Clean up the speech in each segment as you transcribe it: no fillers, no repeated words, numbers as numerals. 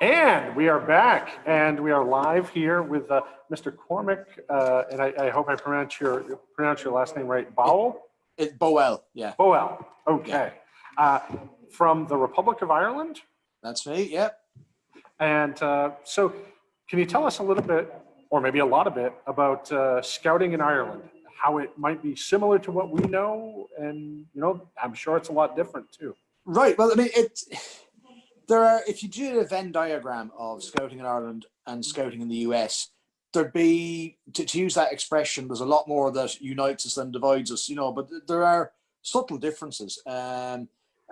And we are back, and we are live here with Mr. Cormac, and I hope I pronounce your last name right. Bowell. Bowell, yeah. Bowell. Okay. Yeah. From the Republic of Ireland. That's me. Yeah. And so, can you tell us a little bit, or maybe a lot of it, about scouting in Ireland? How it might be similar to what we know, and I'm sure it's a lot different too. Right. Well, I mean, there are, if you do a Venn diagram of scouting in Ireland and scouting in the US, there'd be, to use that expression, there's a lot more that unites us than divides us, but there are subtle differences. I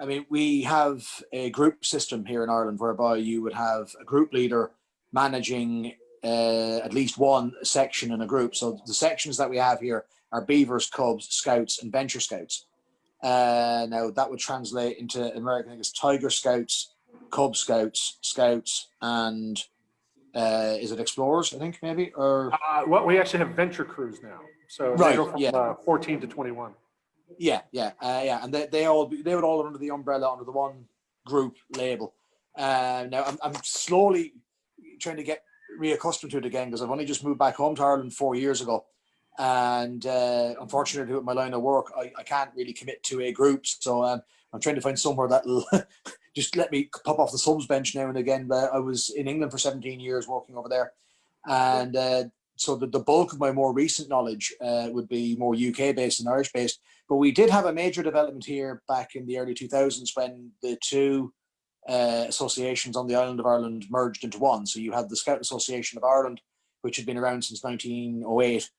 mean, we have a group system here in Ireland whereby you would have a group leader managing at least one section in a group. So the sections that we have here are Beavers, Cubs, Scouts, and Venture Scouts. Now that would translate into American, I think it's Tiger Scouts, Cub Scouts, Scouts, and is it Explorers? I think maybe, or well, we actually have Venture Crews now, so right, they go from 14 to 21. Yeah, and they would all under the umbrella under the one group label. Now I'm slowly trying to get reaccustomed to it again because I've only just moved back home to Ireland 4 years ago. And unfortunately, with my line of work, I can't really commit to a group. So I'm trying to find somewhere that'll just let me pop off the subs bench now and again. But I was in England for 17 years working over there. And so the bulk of my more recent knowledge would be more UK-based and Irish-based. But we did have a major development here back in the early 2000s when the two associations on the island of Ireland merged into one. So you had the Scout Association of Ireland, which had been around since 1908.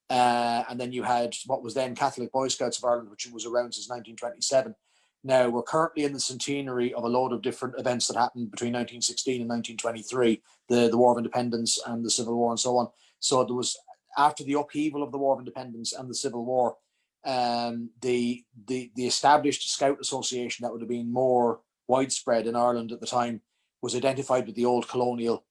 And then you had what was then Catholic Boy Scouts of Ireland, which was around since 1927. Now, we're currently in the centenary of a load of different events that happened between 1916 and 1923, the War of Independence and the Civil War and so on. So there was, after the upheaval of the War of Independence and the Civil War, the established Scout Association that would have been more widespread in Ireland at the time was identified with the old colonial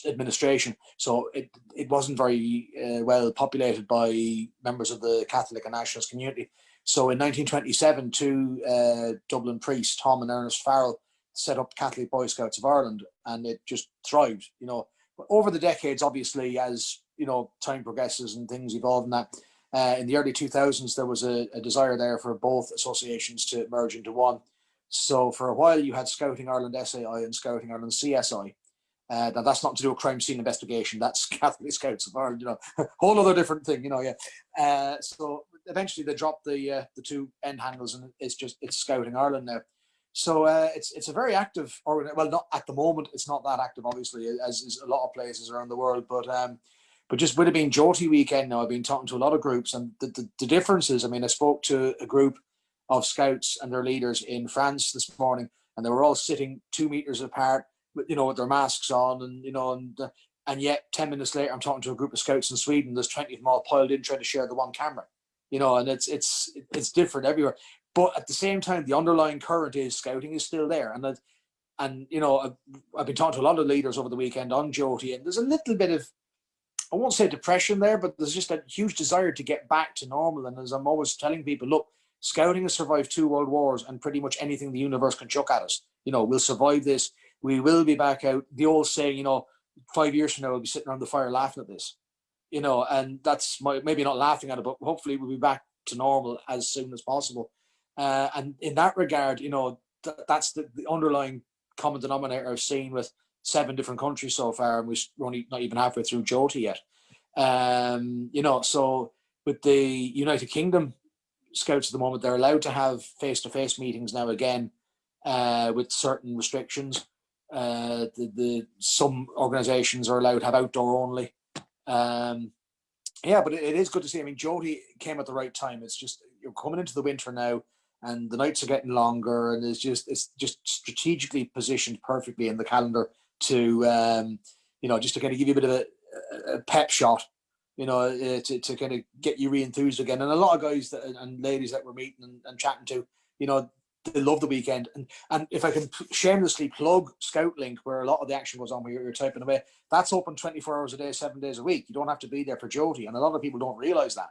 administration. So it wasn't very well populated by members of the Catholic and nationalist community. So in 1927, two Dublin priests, Tom and Ernest Farrell, set up Catholic Boy Scouts of Ireland, and it just thrived. But over the decades, obviously, as time progresses and things evolve, and that in the early 2000s, there was a desire there for both associations to merge into one. So for a while, you had Scouting Ireland SAI and Scouting Ireland CSI. That's not to do with crime scene investigation. That's Catholic Scouts of Ireland, whole other different thing, So eventually they dropped the two end handles, and it's Scouting Ireland now. So it's a very active, or well, not at the moment. It's not that active, obviously, as is a lot of places around the world. But just with it being JOTI weekend now, I've been talking to a lot of groups, and the differences. I mean, I spoke to a group of scouts and their leaders in France this morning, and they were all sitting 2 meters apart, with their masks on, and yet 10 minutes later, I'm talking to a group of scouts in Sweden. There's 20 of them all piled in trying to share the one camera, and it's different everywhere. But at the same time, the underlying current is scouting is still there, and I've been talking to a lot of leaders over the weekend on JOTI, and there's a little bit of, I won't say depression there, but there's just a huge desire to get back to normal. And as I'm always telling people, look, scouting has survived 2 world wars and pretty much anything the universe can chuck at us. We'll survive this. We will be back out. The old saying, 5 years from now, we'll be sitting around the fire laughing at this, and that's maybe not laughing at it, but hopefully we'll be back to normal as soon as possible. And in that regard, that's the underlying common denominator I've seen with 7 different countries so far, and we're only not even halfway through JOTI yet. So with the United Kingdom Scouts at the moment, they're allowed to have face-to-face meetings now again, with certain restrictions. Some organizations are allowed to have outdoor only. But it is good to see. I mean, JOTI came at the right time. It's just, you're coming into the winter now, and the nights are getting longer, and it's just strategically positioned perfectly in the calendar to just to kind of give you a bit of a pep shot, to kind of get you re-enthused again. And a lot of guys and ladies that we're meeting and chatting to, they love the weekend. And if I can shamelessly plug ScoutLink, where a lot of the action goes on, where you're typing away, that's open 24 hours a day, 7 days a week. You don't have to be there for JOTI, and a lot of people don't realize that.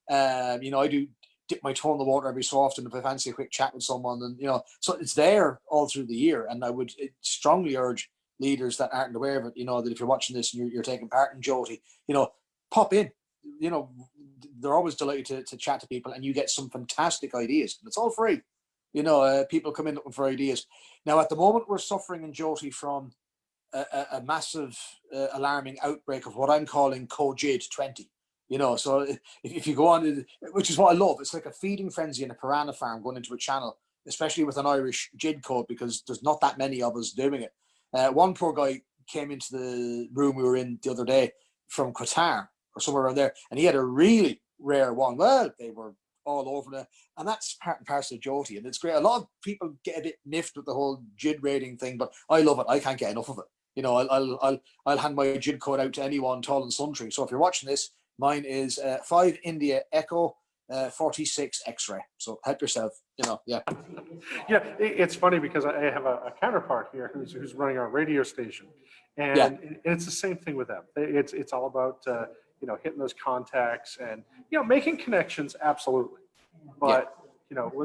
I do dip my toe in the water every so often if I fancy a quick chat with someone, and so it's there all through the year. And I would strongly urge leaders that aren't aware of it, that if you're watching this and you're taking part in JOTI, pop in. They're always delighted to chat to people, and you get some fantastic ideas. And it's all free. People come in looking for ideas. Now, at the moment, we're suffering in JOTI from a massive, alarming outbreak of what I'm calling JOTAJOTI20. So if you go on, which is what I love, it's like a feeding frenzy in a piranha farm going into a channel, especially with an Irish JID code, because there's not that many of us doing it. One poor guy came into the room we were in the other day from Qatar or somewhere around there, and he had a really rare one. Well, they were all over there, and that's part and parcel of JOTI, and it's great. A lot of people get a bit miffed with the whole JID rating thing, but I love it. I can't get enough of it. I'll hand my JID code out to anyone, tall and sundry. So if you're watching this, mine is 5 India Echo 46 X-ray. So help yourself. Yeah. Yeah, it's funny because I have a counterpart here who's running our radio station, and it's the same thing with them. It's all about hitting those contacts and making connections, absolutely. But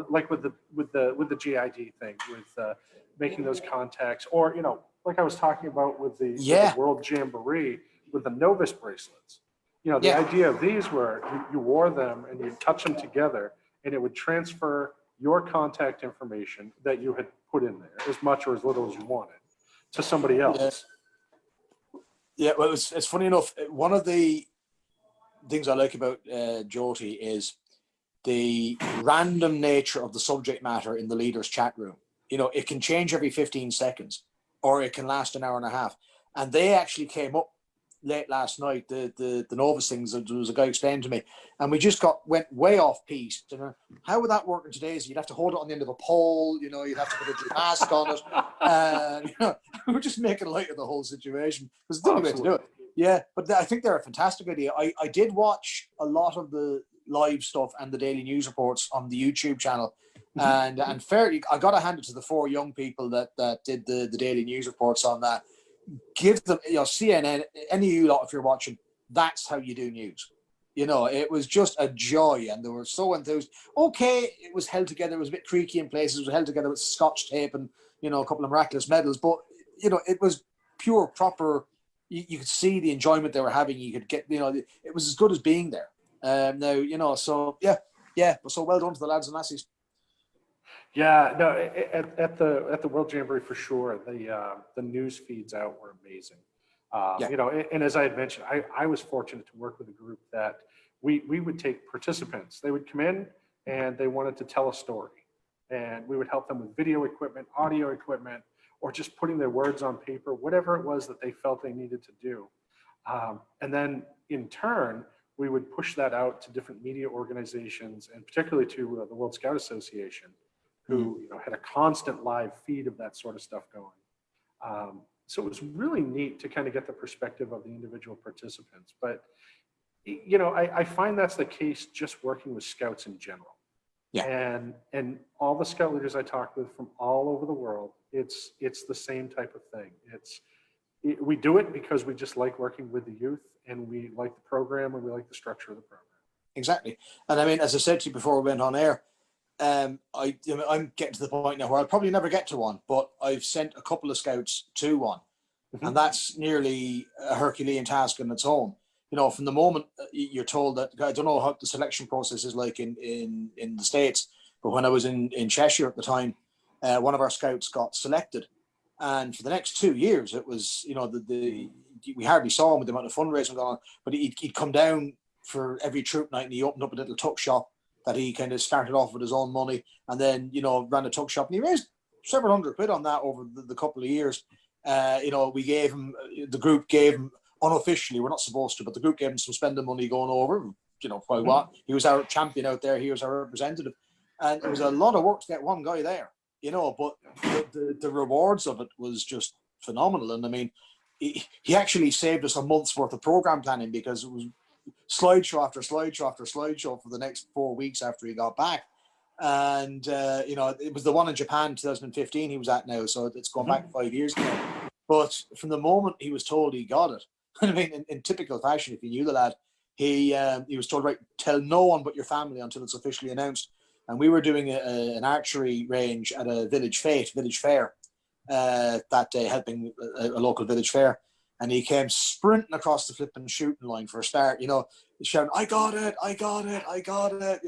like with the GID thing, with making those contacts, or like I was talking about with the World Jamboree with the Novus bracelets. The idea of these were you wore them and you touch them together, and it would transfer your contact information that you had put in there, as much or as little as you wanted, to somebody else. Yeah, well, it's funny enough. One of the things I like about JOTI is the random nature of the subject matter in the leaders' chat room. It can change every 15 seconds, or it can last an hour and a half. And they actually came up late last night, the Novus things, there was a guy explaining to me, and we just went way off piece. How would that work in today's? You'd have to hold it on the end of a pole, you'd have to put a mask on it. We're just making light of the whole situation, because it's the only way to do it. Yeah, but I think they're a fantastic idea. I did watch a lot of the live stuff and the daily news reports on the YouTube channel, and fairly, I got to hand it to the 4 young people that did the daily news reports on that. Give them, CNN, any of you lot, if you're watching, that's how you do news. It was just a joy, and they were so enthused. Okay, it was held together. It was a bit creaky in places. It was held together with Scotch tape and a couple of miraculous medals. But it was pure, proper. You could see the enjoyment they were having. You could get, it was as good as being there. Now, so yeah. So well done to the lads and lassies. Yeah, no, at the World Jamboree for sure. The news feeds out were amazing. And as I had mentioned, I was fortunate to work with a group that we would take participants. They would come in and they wanted to tell a story, and we would help them with video equipment, audio equipment, or just putting their words on paper, whatever it was that they felt they needed to do. And then in turn, we would push that out to different media organizations, and particularly to the World Scout Association, who had a constant live feed of that sort of stuff going. So it was really neat to kind of get the perspective of the individual participants. But I find that's the case just working with scouts in general. Yeah. And all the scout leaders I talk with from all over the world, it's the same type of thing. We do it because we just like working with the youth, and we like the program, and we like the structure of the program. Exactly. And I mean, as I said to you before we went on air, I'm getting to the point now where I'll probably never get to one, but I've sent a couple of scouts to one, and that's nearly a Herculean task in its own. From the moment you're told that, I don't know how the selection process is like in the States, but when I was in Cheshire at the time, one of our scouts got selected, and for the next 2 years, it was, we hardly saw him with the amount of fundraising going on, but he'd come down for every troop night, and he opened up a little tuck shop that he kind of started off with his own money, and then, ran a tuck shop, and he raised several £100 on that over the couple of years. We gave him, the group gave him, unofficially, we're not supposed to, but the group gave him some spending money going over, quite what. He was our champion out there. He was our representative. And it was a lot of work to get one guy there, but the rewards of it was just phenomenal. And I mean, he actually saved us a month's worth of program planning, because it was slideshow after slideshow after slideshow for the next 4 weeks after he got back. And, it was the one in Japan, 2015 he was at now. So it's gone back 5 years now. But from the moment he was told he got it, I mean, in typical fashion, if you knew the lad, he was told, right, tell no one but your family until it's officially announced. And we were doing an archery range at a village fair. that day, helping a local village fair. And he came sprinting across the flipping shooting line for a start, shouting, I got it, I got it, I got it.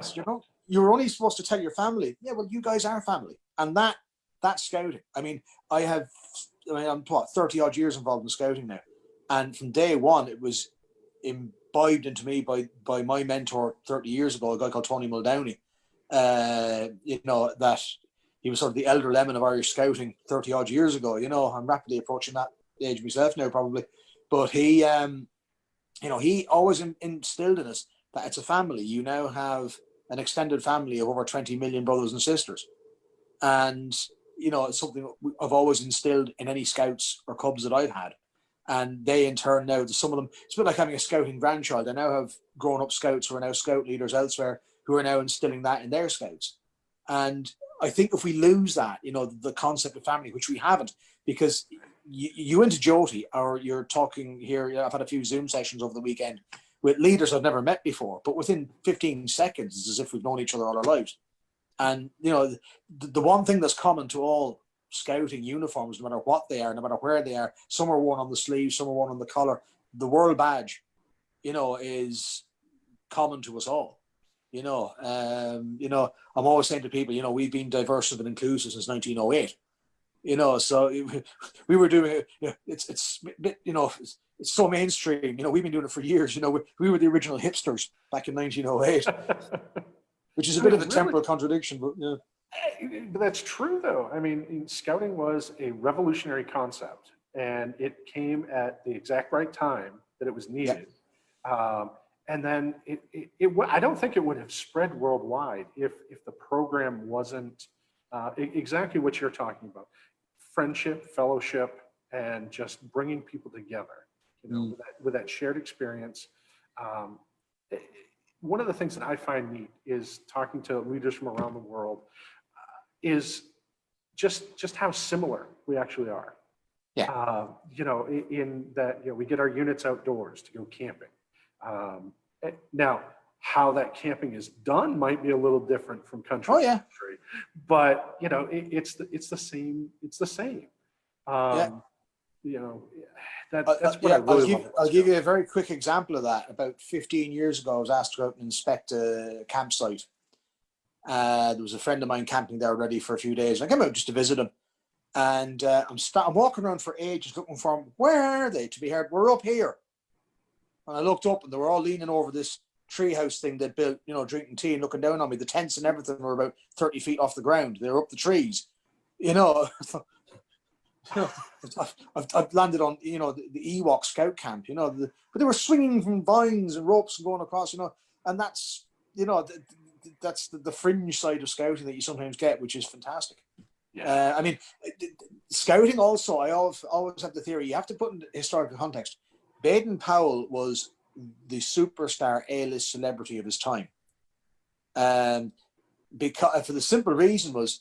So, you were only supposed to tell your family. Yeah, well, you guys are family. And that's scouting. I'm 30 odd years involved in scouting now. And from day one, it was imbibed into me by my mentor 30 years ago, a guy called Tony Muldowney. That he was sort of the elder lemon of Irish scouting 30 odd years ago. I'm rapidly approaching that age myself now, probably. But he always instilled in us that it's a family. You now have an extended family of over 20 million brothers and sisters. And, it's something I've always instilled in any scouts or cubs that I've had. And they, in turn, now, some of them, it's a bit like having a scouting grandchild. I now have grown-up scouts who are now scout leaders elsewhere who are now instilling that in their scouts. And I think if we lose that, the concept of family, which we haven't, because you into JOTI, or you're talking here, I've had a few Zoom sessions over the weekend with leaders I've never met before, but within 15 seconds, it's as if we've known each other all our lives. And, the one thing that's common to all scouting uniforms, no matter what they are, no matter where they are, some are worn on the sleeve, some are worn on the collar, the world badge, is common to us all. I'm always saying to people, we've been diverse and inclusive since 1908. So we were doing it. It's so mainstream. We've been doing it for years. We were the original hipsters back in 1908, which is a bit of a temporal contradiction, but yeah. But that's true, though. Scouting was a revolutionary concept, and it came at the exact right time that it was needed. Yeah. And then I don't think it would have spread worldwide if the program wasn't exactly what you're talking about. Friendship, fellowship, and just bringing people together, with that shared experience. One of the things that I find neat is talking to leaders from around the world is just how similar we actually are. Yeah. In that, we get our units outdoors to go camping. Now, how that camping is done might be a little different from country to country, but it's the same. It's the same. That's what I really I'll give you a very quick example of that. About 15 years ago, I was asked to go out and inspect a campsite. There was a friend of mine camping there already for a few days. I came out just to visit him, and I'm walking around for ages looking for them. Where are they? To be heard, we're up here. And I looked up, and they were all leaning over this treehouse thing they built, drinking tea and looking down on me. The tents and everything were about 30 feet off the ground. They were up the trees. I've landed on, the Ewok Scout Camp, but they were swinging from vines and ropes and going across, and that's, that's the fringe side of scouting that you sometimes get, which is fantastic. Yeah. Scouting also, I always have the theory, you have to put in historical context. Baden-Powell was the superstar A-list celebrity of his time. Because for the simple reason was,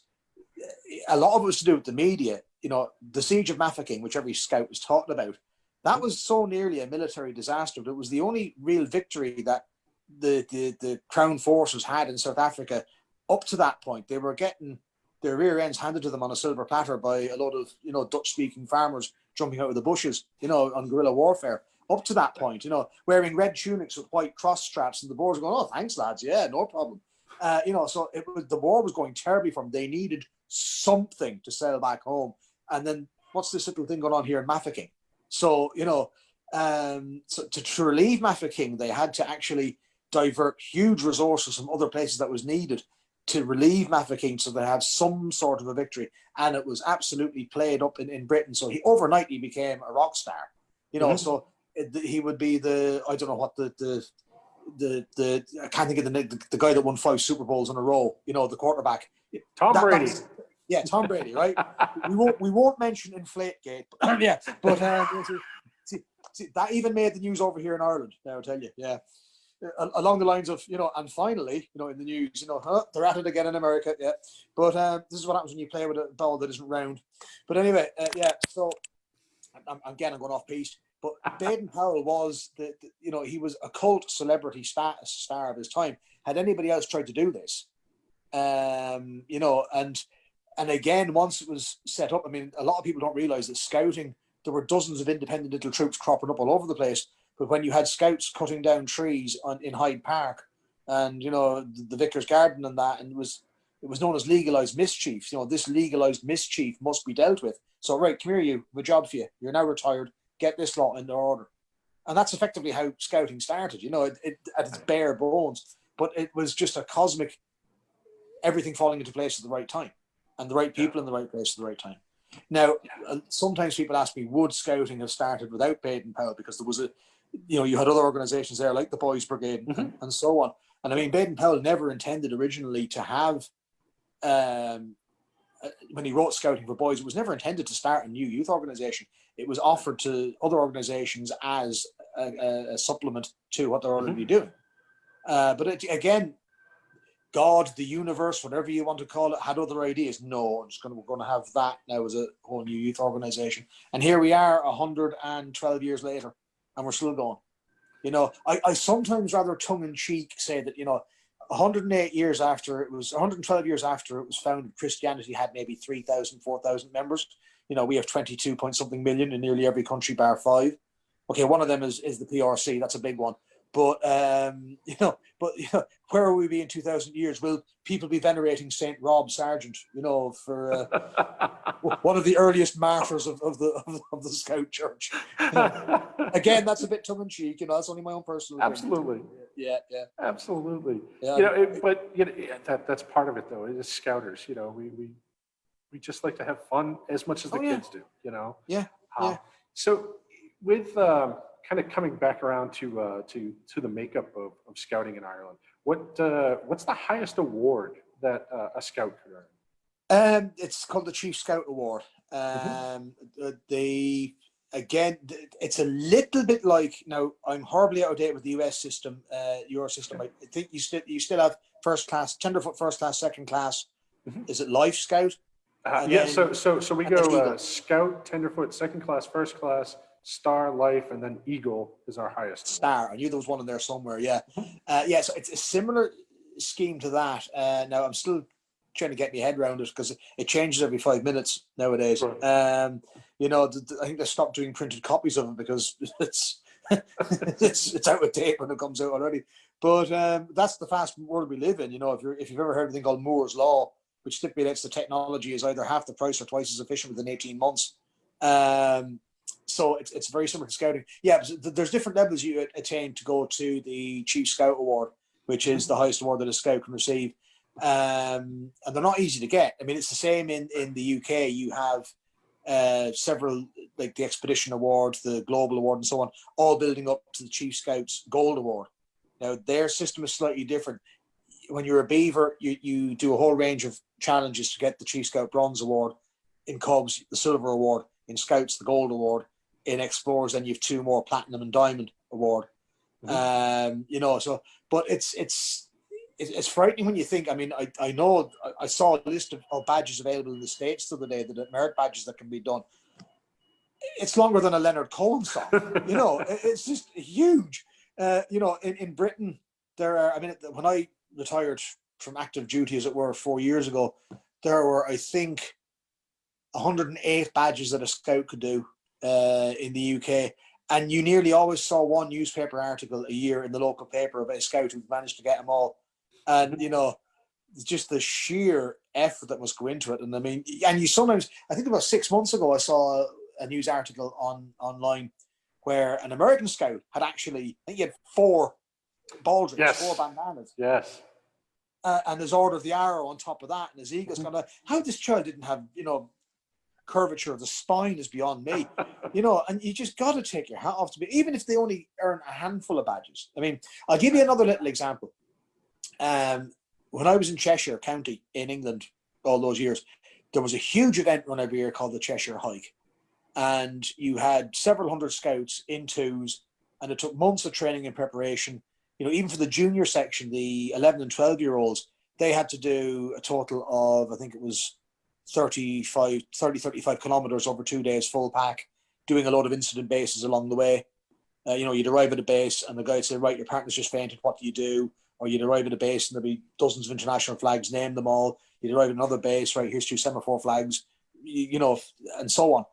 a lot of it was to do with the media. The siege of Mafeking, which every scout was talking about, that was so nearly a military disaster. But it was the only real victory that the Crown forces had in South Africa up to that point. They were getting their rear ends handed to them on a silver platter by a lot of Dutch-speaking farmers jumping out of the bushes, on guerrilla warfare. Up to that point, wearing red tunics with white cross straps, and the Boers going, "Oh, thanks, lads, yeah, no problem." So the war was going terribly for them. They needed something to sell back home. And then what's this little thing going on here in Mafeking? So, so to relieve Mafeking, they had to actually divert huge resources from other places that was needed to relieve Mafeking so they have some sort of a victory. And it was absolutely played up in Britain. So overnight he became a rock star, so he would be I don't know what I can't think of the guy that won 5 Super Bowls in a row, the quarterback. Tom Brady. Yeah, Tom Brady, right? we won't mention Inflategate, but yeah. But see, that even made the news over here in Ireland. Now I'll tell you, yeah, along the lines of and finally, in the news, they're at it again in America, yeah. But this is what happens when you play with a ball that isn't round. But anyway, yeah. So I'm going off piece. But Baden-Powell was he was a cult celebrity star of his time. Had anybody else tried to do this, and And again, once it was set up, I mean, a lot of people don't realize that scouting, there were dozens of independent little troops cropping up all over the place. But when you had scouts cutting down trees in Hyde Park and, you know, the Vicar's Garden and that, and it was known as legalized mischief. You know, this legalized mischief must be dealt with. So, right, come here, you have a job for you. You're now retired. Get this law in order. And that's effectively how scouting started, you know, it at its bare bones. But it was just a cosmic, everything falling into place at the right time. And the right people in the right place at the right time. Now, sometimes people ask me, would scouting have started without Baden-Powell? Because there was you had other organizations there like the Boys Brigade and so on. And I mean, Baden-Powell never intended originally to have, when he wrote Scouting for Boys, it was never intended to start a new youth organization. It was offered to other organizations as a supplement to what they're already doing. But again, God, the universe, whatever you want to call it, had other ideas. No, we're going to have that now as a whole new youth organization. And here we are 112 years later, and we're still going. You know, I sometimes rather tongue-in-cheek say that, you know, 112 years after it was founded, Christianity had maybe 3,000, 4,000 members. You know, we have 22 point something million in nearly every country bar 5. Okay, one of them is the PRC. That's a big one. But where will we be in 2,000 years? Will people be venerating Saint Rob Sargent? You know, for one of the earliest martyrs of the Scout Church. Again, that's a bit tongue in cheek. You know, that's only my own personal opinion. Absolutely. Yeah. Absolutely. Yeah. You know, but you know, that's part of it, though. It is Scouters. You know, we just like to have fun as much as the kids do. You know. Yeah. So with kind of coming back around to the makeup of scouting in Ireland, what's the highest award that a scout could earn? It's called the Chief Scout Award. It's a little bit like, now I'm horribly out of date with the US system, your system. I think you still have first class, tenderfoot first class, second class. Is it Life Scout? Yeah. So we go Scout, tenderfoot, second class, first class, Star, Life, and then Eagle is our highest. Star. I knew there was one in there somewhere. Yeah. So it's a similar scheme to that. Now I'm still trying to get my head around it because it changes every 5 minutes nowadays. Right. You know, I think they stopped doing printed copies of it because it's out of date when it comes out already. But that's the fast world we live in. You know, if you've ever heard of a thing called Moore's Law, which stipulates the technology is either half the price or twice as efficient within 18 months. So it's very similar to scouting. Yeah, there's different levels you attain to go to the Chief Scout Award, which is the highest award that a scout can receive. And they're not easy to get. I mean, it's the same in the UK. You have several, like the Expedition Award, the Global Award, and so on, all building up to the Chief Scouts Gold Award. Now, their system is slightly different. When you're a beaver, you do a whole range of challenges to get the Chief Scout Bronze Award. In Cubs, the Silver Award. In Scouts, the Gold Award. In Explorers, then you have 2 more Platinum and Diamond Award. You know, so, but it's frightening when you think. I mean, I know I saw a list of badges available in the States the other day, the merit badges that can be done. It's longer than a Leonard Cohen song. You know, it's just huge. You know, in Britain, there are, I mean, when I retired from active duty, as it were, 4 years ago, there were, I think, 108 badges that a scout could do in the UK. And you nearly always saw one newspaper article a year in the local paper about a scout who managed to get them all. And, you know, just the sheer effort that must go into it. And I mean, and you sometimes, I think about 6 months ago, I saw a news article online where an American scout had actually, I think he had 4 baldrins, 4 bandanas. Yes. And his Order of the Arrow on top of that, and his eagles. How this child didn't have, you know, curvature of the spine is beyond me. You know, and you just got to take your hat off to me, even if they only earn a handful of badges. I mean, I'll give you another little example. When I was in Cheshire County in England all those years, there was a huge event run every year called the Cheshire Hike. And you had several hundred scouts in twos, and it took months of training and preparation. You know, even for the junior section, the 11 and 12-year-olds, they had to do a total of, I think it was 35 kilometers over 2 days, full pack, doing a load of incident bases along the way. You know, you'd arrive at a base and the guy would say, right, your partner's just fainted. What do you do? or you'd arrive at a base and there'd be dozens of international flags, name them all. You'd arrive at another base, right, here's 2 semaphore flags, you know, and so on.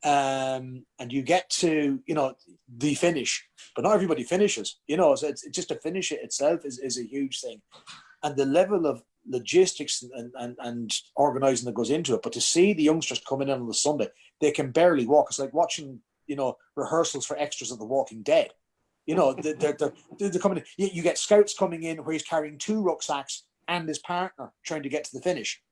And you get to, you know, the finish, but not everybody finishes, you know, so it's just to finish it itself is a huge thing. And the level of logistics and organizing that goes into it, but to see the youngsters coming in on the Sunday, they can barely walk. It's like watching, you know, rehearsals for extras of The Walking Dead. You know, they're coming in. You get scouts coming in where he's carrying 2 rucksacks and his partner trying to get to the finish.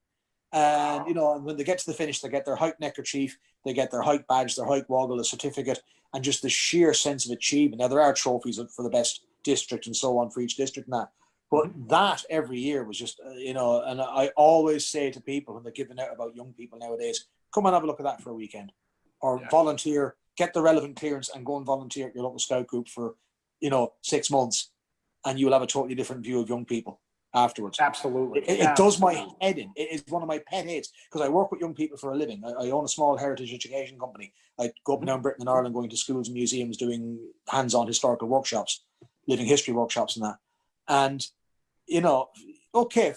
And, you know, and when they get to the finish, they get their hike neckerchief, they get their hike badge, their hike woggle, a certificate, and just the sheer sense of achievement. Now, there are trophies for the best district and so on for each district and that. But that every year was just, you know, and I always say to people when they're giving out about young people nowadays, come and have a look at that for a weekend. Or volunteer, get the relevant clearance and go and volunteer at your local scout group for, you know, 6 months, and you will have a totally different view of young people afterwards. Absolutely. It does my head in. It is one of my pet hates because I work with young people for a living. I own a small heritage education company. I go up and down Britain and Ireland going to schools and museums doing hands-on historical workshops, living history workshops and that. And, you know, okay,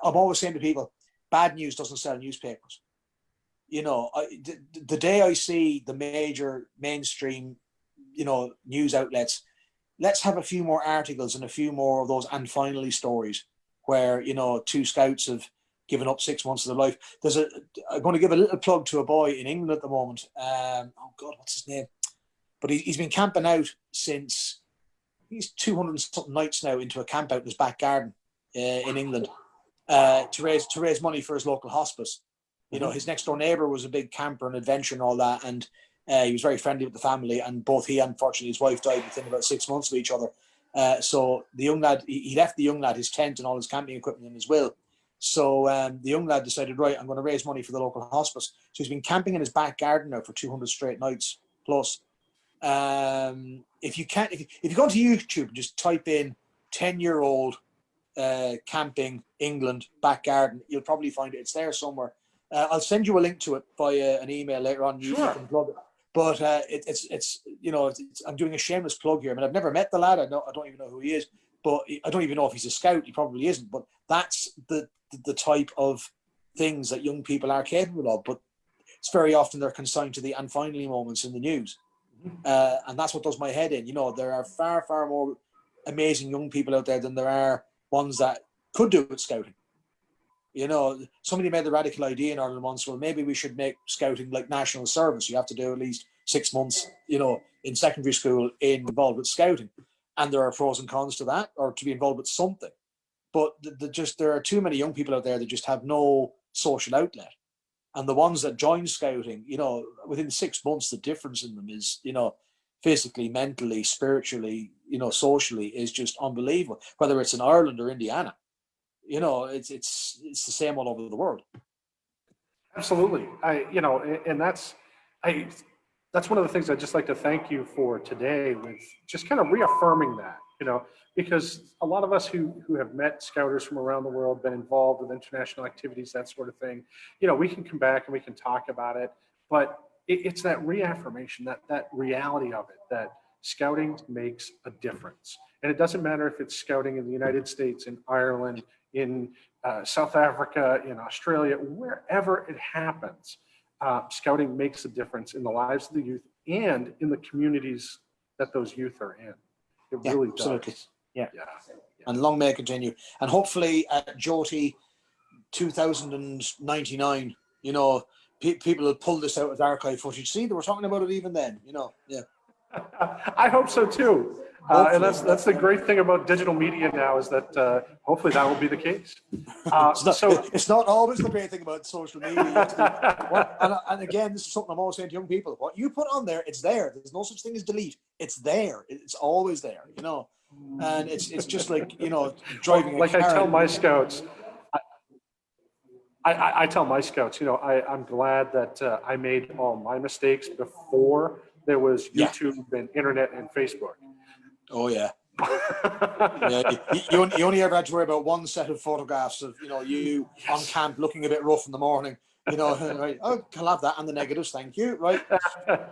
I'm always saying to people, bad news doesn't sell newspapers. You know, the day I see the major mainstream, you know, news outlets, let's have a few more articles and a few more of those and finally stories where, you know, 2 scouts have given up 6 months of their life. I'm going to give a little plug to a boy in England at the moment. Oh God, what's his name? But he's been camping out since he's 200 and something nights now into a camp out in his back garden in England to raise money for his local hospice. You know, his next door neighbor was a big camper and adventure and all that. And he was very friendly with the family, and both he and unfortunately his wife died within about 6 months of each other. So the young lad, he left the young lad his tent and all his camping equipment in his will. So the young lad decided, right, I'm going to raise money for the local hospice. So he's been camping in his back garden now for 200 straight nights plus. If you go to YouTube and just type in 10-year-old camping England back garden, you'll probably find it. It's there somewhere. I'll send you a link to it via an email later on. You can plug it. But it's you know, I'm doing a shameless plug here. I mean, I've never met the lad. I don't even know who he is, but I don't even know if he's a scout. He probably isn't. But that's the type of things that young people are capable of. But it's very often they're consigned to the and finally moments in the news, and that's what does my head in. You know, there are far more amazing young people out there than there are ones that could do with scouting. You know, somebody made the radical idea in Ireland once, well, maybe we should make scouting like national service. You have to do at least 6 months, you know, in secondary school involved with scouting. And there are pros and cons to that, or to be involved with something. But there are too many young people out there that just have no social outlet. And the ones that join scouting, you know, within 6 months, the difference in them is, you know, physically, mentally, spiritually, you know, socially is just unbelievable. Whether it's in Ireland or Indiana. You know, it's the same all over the world. Absolutely. And that's one of the things I'd just like to thank you for today, with just kind of reaffirming that, you know, because a lot of us who have met scouters from around the world, been involved with international activities, that sort of thing, you know, we can come back and we can talk about it, but it's that reaffirmation, that reality of it, that scouting makes a difference. And it doesn't matter if it's scouting in the United States, in Ireland, in South Africa, in Australia, wherever it happens, scouting makes a difference in the lives of the youth and in the communities that those youth are in. It really absolutely. does. Yeah. And long may it continue. And hopefully at JOTI 2099, you know, people will pull this out as archive footage. See, they were talking about it even then, you know. Yeah. I hope so too. And that's the great thing about digital media now, is that hopefully that will be the case. It's not always the great thing about social media. And again, this is something I'm always saying to young people. What you put on there, it's there. There's no such thing as delete. It's there. It's always there, you know. And it's just like, you know, driving like a car. I tell my scouts, I tell my scouts, you know, I'm glad that I made all my mistakes before there was YouTube and internet and Facebook. Oh yeah. You only ever had to worry about one set of photographs of, you know, you on camp looking a bit rough in the morning, You know, right? Oh, can I have that and the negatives, thank you. Right?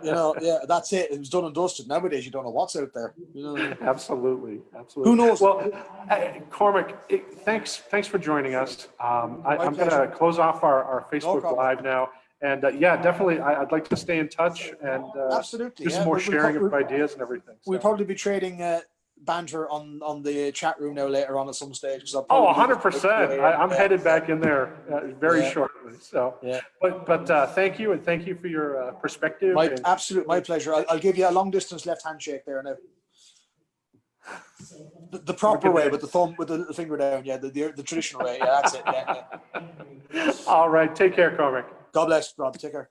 You know, yeah, that's it. It was done and dusted. Nowadays, you don't know what's out there. You know, Absolutely, absolutely. who knows? Well, Cormac, thanks for joining us. I'm going to close off our Facebook problem. Live now. And yeah, definitely, I'd like to stay in touch and Absolutely, do some yeah. more sharing of ideas and everything. We'll So. probably be trading banter on the chat room now later on at some stage. Because Oh, 100%. I'm headed back in there very shortly. So, yeah. but thank you, and thank you for your perspective. My pleasure. I'll give you a long distance left handshake there now. The proper way, with the thumb, with the little finger down. Yeah, the traditional way. Yeah, that's it. Yeah. All right. Take care, Cormac. God bless, Rob. Take care.